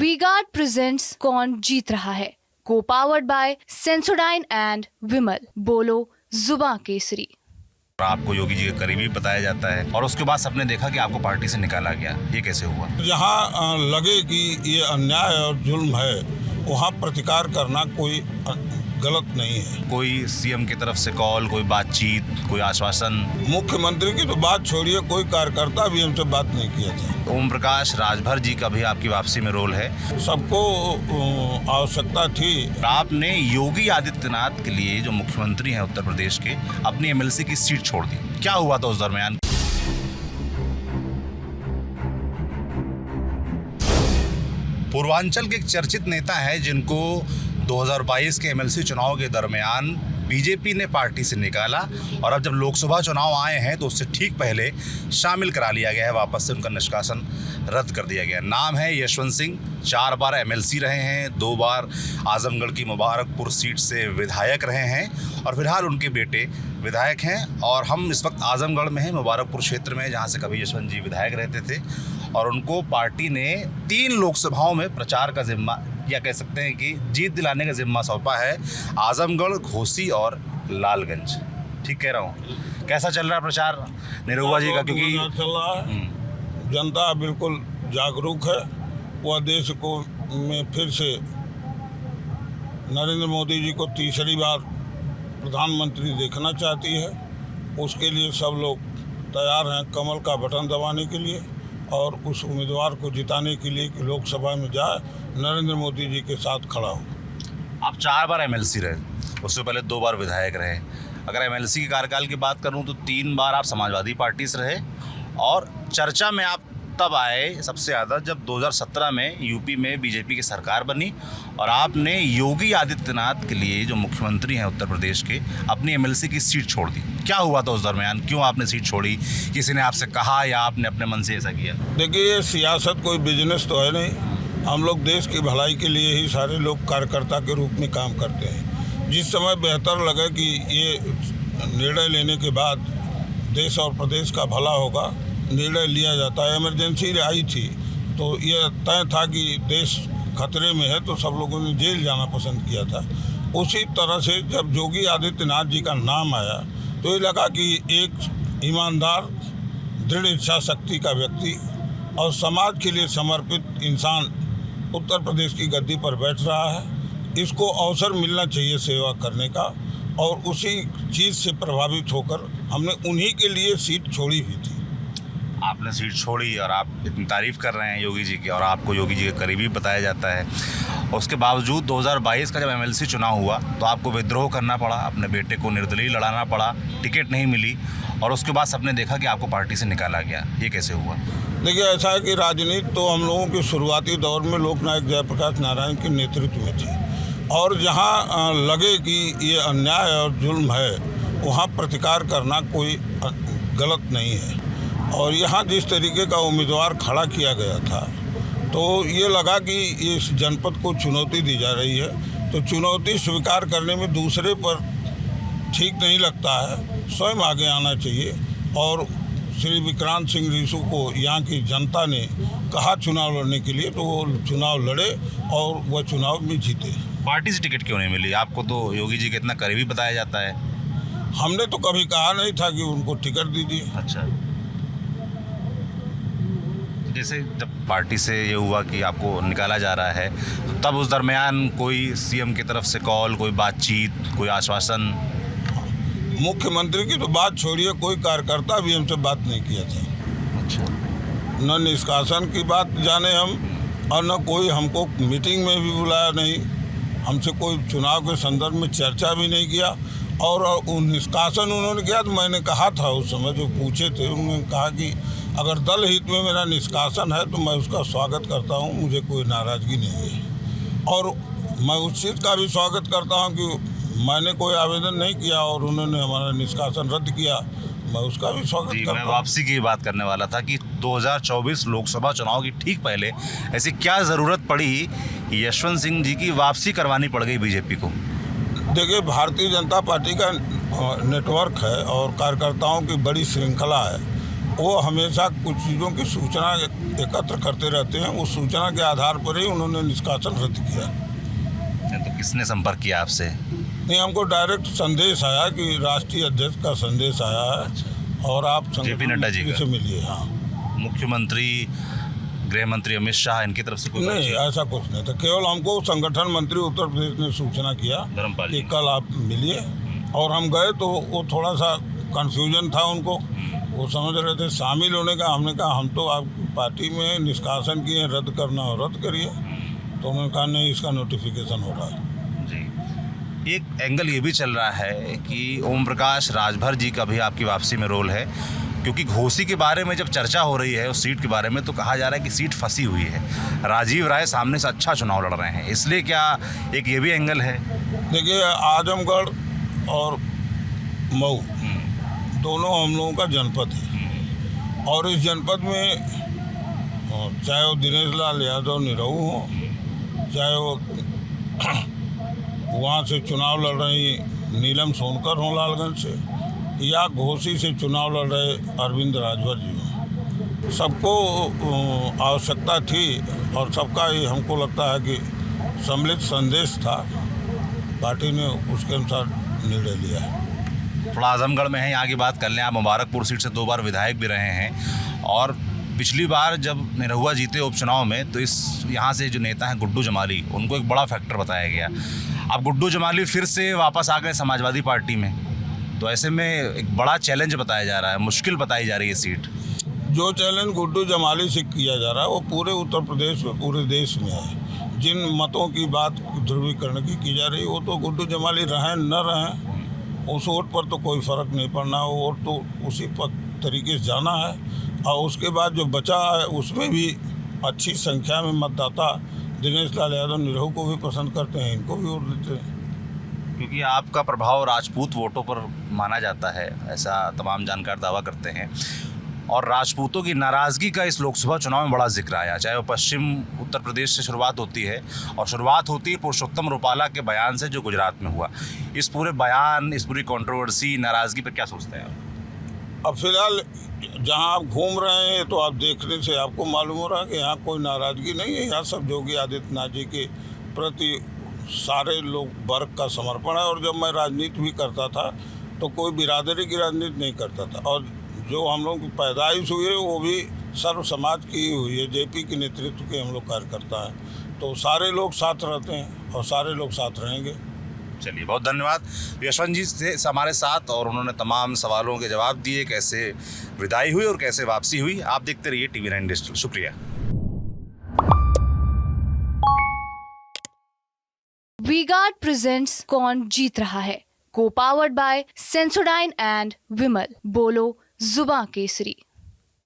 V-Guard presents कौन जीत रहा है, को पावर्ड बाय सेंसोडाइन एंड विमल, बोलो जुबां केसरी। आपको योगी जी के करीबी बताया जाता है और उसके बाद सबने देखा कि आपको पार्टी से निकाला गया, ये कैसे हुआ? जहाँ लगे कि ये अन्याय और जुल्म है वहाँ प्रतिकार करना कोई गलत नहीं है। कोई सीएम की तरफ से कॉल, कोई बातचीत, कोई आश्वासन? मुख्यमंत्री की तो बात छोड़िए, कोई कार्यकर्ता भी हमसे बात नहीं किया था। ओम प्रकाश राजभर जी का भी आपकी वापसी में रोल है। सबको आवश्यकता थी। आपने योगी आदित्यनाथ के लिए, जो मुख्यमंत्री हैं उत्तर प्रदेश के, अपनी एमएलसी की सीट छोड़ दी। क्या हुआ था उस दरमियान? पूर्वांचल के एक चर्चित नेता है जिनको 2022 के एमएलसी चुनाव के दरमियान बीजेपी ने पार्टी से निकाला और अब जब लोकसभा चुनाव आए हैं तो उससे ठीक पहले शामिल करा लिया गया है, वापस से उनका निष्कासन रद्द कर दिया गया। नाम है यशवंत सिंह, 4 बार एमएलसी रहे हैं, 2 बार आजमगढ़ की मुबारकपुर सीट से विधायक रहे हैं और फिलहाल उनके बेटे विधायक हैं। और हम इस वक्त आजमगढ़ में हैं, मुबारकपुर क्षेत्र में, जहाँ से कभी यशवंत जी विधायक रहते थे और उनको पार्टी ने 3 लोकसभाओं में प्रचार का जिम्मा, या कह सकते हैं कि जीत दिलाने का जिम्मा सौंपा है। आजमगढ़, घोसी और लालगंज, ठीक कह रहा हूँ? कैसा चल रहा है प्रचार निरुआ जी का? क्योंकि चल रहा है, जनता बिल्कुल जागरूक है। वह देश को में फिर से नरेंद्र मोदी जी को तीसरी बार प्रधानमंत्री देखना चाहती है। उसके लिए सब लोग तैयार हैं कमल का बटन दबाने के लिए और उस उम्मीदवार को जिताने के लिए कि लोकसभा में जाए, नरेंद्र मोदी जी के साथ खड़ा हो। आप 4 बार एमएलसी रहे, उससे पहले 2 बार विधायक रहे। अगर एमएलसी के कार्यकाल की बात करूं तो 3 बार आप समाजवादी पार्टी से रहे और चर्चा में आप तब आए सबसे ज़्यादा जब 2017 में यूपी में बीजेपी की सरकार बनी और आपने योगी आदित्यनाथ के लिए, जो मुख्यमंत्री हैं उत्तर प्रदेश के, अपनी एमएलसी की सीट छोड़ दी। क्या हुआ था उस दरमियान? क्यों आपने सीट छोड़ी? किसी ने आपसे कहा या आपने अपने मन से ऐसा किया? देखिए, ये सियासत कोई बिजनेस तो है नहीं। हम लोग देश की भलाई के लिए ही सारे लोग कार्यकर्ता के रूप में काम करते हैं। जिस समय बेहतर लगे कि ये निर्णय लेने के बाद देश और प्रदेश का भला होगा, निर्णय लिया जाता है। इमरजेंसी आई थी तो ये तय था कि देश खतरे में है तो सब लोगों ने जेल जाना पसंद किया था। उसी तरह से जब योगी आदित्यनाथ जी का नाम आया तो ये लगा कि एक ईमानदार, दृढ़ इच्छा शक्ति का व्यक्ति और समाज के लिए समर्पित इंसान उत्तर प्रदेश की गद्दी पर बैठ रहा है। इसको अवसर मिलना चाहिए सेवा करने का और उसी चीज़ से प्रभावित होकर हमने उन्हीं के लिए सीट छोड़ी हुई थी। आपने सीट छोड़ी और आप इतनी तारीफ़ कर रहे हैं योगी जी की और आपको योगी जी के करीबी बताया जाता है। उसके बावजूद 2022 का जब एमएलसी चुनाव हुआ तो आपको विद्रोह करना पड़ा, अपने बेटे को निर्दलीय लड़ाना पड़ा, टिकट नहीं मिली और उसके बाद सबने देखा कि आपको पार्टी से निकाला गया। ये कैसे हुआ? देखिए, ऐसा है कि राजनीति तो हम लोगों के शुरुआती दौर में लोकनायक जयप्रकाश नारायण के नेतृत्व में थी और जहाँ लगे कि ये अन्याय और जुल्म है वहाँ प्रतिकार करना कोई गलत नहीं है। और यहाँ जिस तरीके का उम्मीदवार खड़ा किया गया था तो ये लगा कि इस जनपद को चुनौती दी जा रही है, तो चुनौती स्वीकार करने में दूसरे पर ठीक नहीं लगता है, स्वयं आगे आना चाहिए। और श्री विक्रांत सिंह रिसू को यहाँ की जनता ने कहा चुनाव लड़ने के लिए तो वो चुनाव लड़े और वह चुनाव में जीते। पार्टी से टिकट क्यों नहीं मिली? आपको तो योगी जी के इतना करीबी बताया जाता है। हमने तो कभी कहा नहीं था कि उनको टिकट दीजिए। अच्छा, जैसे जब पार्टी से ये हुआ कि आपको निकाला जा रहा है तब उस दरमियान कोई सीएम की तरफ से कॉल, कोई बातचीत, कोई आश्वासन? मुख्यमंत्री की तो बात छोड़िए, कोई कार्यकर्ता भी हमसे बात नहीं किया था। अच्छा, न निष्कासन की बात जाने हम और न कोई हमको मीटिंग में भी बुलाया नहीं, हमसे कोई चुनाव के संदर्भ में चर्चा भी नहीं किया। और निष्कासन उन्होंने किया तो मैंने कहा था उस समय जो पूछे थे, उन्होंने कहा कि अगर दल हित में मेरा निष्कासन है तो मैं उसका स्वागत करता हूं, मुझे कोई नाराज़गी नहीं है। और मैं उस चीज़ का भी स्वागत करता हूं कि मैंने कोई आवेदन नहीं किया और उन्होंने हमारा निष्कासन रद्द किया, मैं उसका भी स्वागत करता हूं। मैं वापसी की बात करने वाला था कि 2024 लोकसभा चुनाव की ठीक पहले ऐसी क्या ज़रूरत पड़ी यशवंत सिंह जी की वापसी करवानी पड़ गई बीजेपी को? देखिए, भारतीय जनता पार्टी का नेटवर्क है और कार्यकर्ताओं की बड़ी श्रृंखला है। वो हमेशा कुछ चीज़ों की सूचना एकत्र करते रहते हैं। उस सूचना के आधार पर ही उन्होंने निष्कासन रद्द किया। तो किसने संपर्क किया आपसे? नहीं, हमको डायरेक्ट संदेश आया कि राष्ट्रीय अध्यक्ष का संदेश आया है और आप जेपी नड्डा जी का? से मिलिए। हाँ, मुख्यमंत्री, गृह मंत्री अमित शाह, इनकी तरफ से कोई नहीं, बातचीत? ऐसा कुछ नहीं था। केवल हमको संगठन मंत्री उत्तर प्रदेश ने सूचना किया धर्मपाल कि जी। कल आप मिलिए, और हम गए तो वो थोड़ा सा कंफ्यूजन था उनको। वो समझ रहे थे शामिल होने का। हमने कहा हम तो आपकी पार्टी में निष्कासन किए, रद्द करना हो रद्द करिए। तो उन्होंने कहा नहीं, इसका नोटिफिकेशन हो रहा है। जी, एक एंगल ये भी चल रहा है कि ओम प्रकाश राजभर जी का भी आपकी वापसी में रोल है, क्योंकि घोसी के बारे में जब चर्चा हो रही है उस सीट के बारे में, तो कहा जा रहा है कि सीट फंसी हुई है। राजीव राय सामने से अच्छा चुनाव लड़ रहे हैं, इसलिए क्या एक ये भी एंगल है? देखिए, आजमगढ़ और मऊ दोनों हम लोगों का जनपद है, और इस जनपद में चाहे वो दिनेश लाल यादव निरहू हो, चाहे वो वहाँ से चुनाव लड़ रही नीलम सोनकर हों लालगंज से, या घोसी से चुनाव लड़ रहे अरविंद राजभर जी हों, सबको आवश्यकता थी और सबका ही हमको लगता है कि सम्मिलित संदेश था। पार्टी ने उसके अनुसार निर्णय लिया है। थोड़ा आजमगढ़ में है, यहाँ की बात कर लें। आप मुबारकपुर सीट से 2 बार विधायक भी रहे हैं, और पिछली बार जब निरहुआ जीते उपचुनाव में, तो इस यहाँ से जो नेता हैं गुड्डू जमाली, उनको एक बड़ा फैक्टर बताया गया। अब गुड्डू जमाली फिर से वापस आ गए समाजवादी पार्टी में, तो ऐसे में एक बड़ा चैलेंज बताया जा रहा है, मुश्किल बताई जा रही है सीट। जो चैलेंज गुड्डू जमाली से किया जा रहा है वो पूरे उत्तर प्रदेश में, पूरे देश में है। जिन मतों की बात ध्रुवीकरण की जा रही है, वो तो गुड्डू जमाली रहें न रहें, उस वोट पर तो कोई फ़र्क नहीं पड़ना। वो वोट तो उसी तरीके से जाना है, और उसके बाद जो बचा है उसमें भी अच्छी संख्या में मतदाता दिनेश लाल यादव निरहू को भी पसंद करते हैं, इनको भी वोट देते हैं। क्योंकि आपका प्रभाव राजपूत वोटों पर माना जाता है, ऐसा तमाम जानकार दावा करते हैं, और राजपूतों की नाराज़गी का इस लोकसभा चुनाव में बड़ा जिक्र आया। चाहे वो पश्चिम उत्तर प्रदेश से शुरुआत होती है, और शुरुआत होती है पुरुषोत्तम रूपाला के बयान से जो गुजरात में हुआ। इस पूरे बयान, इस पूरी कंट्रोवर्सी, नाराज़गी पर क्या सोचते हैं आप? अब फिलहाल जहां आप घूम रहे हैं तो आप देखने से आपको मालूम हो रहा है कि यहाँ कोई नाराज़गी नहीं है। यहाँ सब योगी आदित्यनाथ जी के प्रति सारे लोग वर्ग का समर्पण है। और जब मैं राजनीति भी करता था तो कोई बिरादरी की राजनीति नहीं करता था, और जो हम लोग की पैदाइश हुई है वो भी सर्व समाज की ही हुई है। जेपी के नेतृत्व के हम लोग कार्यकर्ता हैं, तो सारे लोग साथ रहते हैं और सारे लोग साथ रहेंगे। चलिए, बहुत धन्यवाद। यशवंत जी थे हमारे साथ, और उन्होंने तमाम सवालों के जवाब दिए, कैसे विदाई हुई और कैसे वापसी हुई। आप देखते रहिए TV9 डिजिटल। शुक्रिया। वी-गार्ड प्रेजेंट्स कौन जीत रहा है, को पावर्ड बाय सेंसोडाइन एंड विमल। बोलो जुबां केसरी।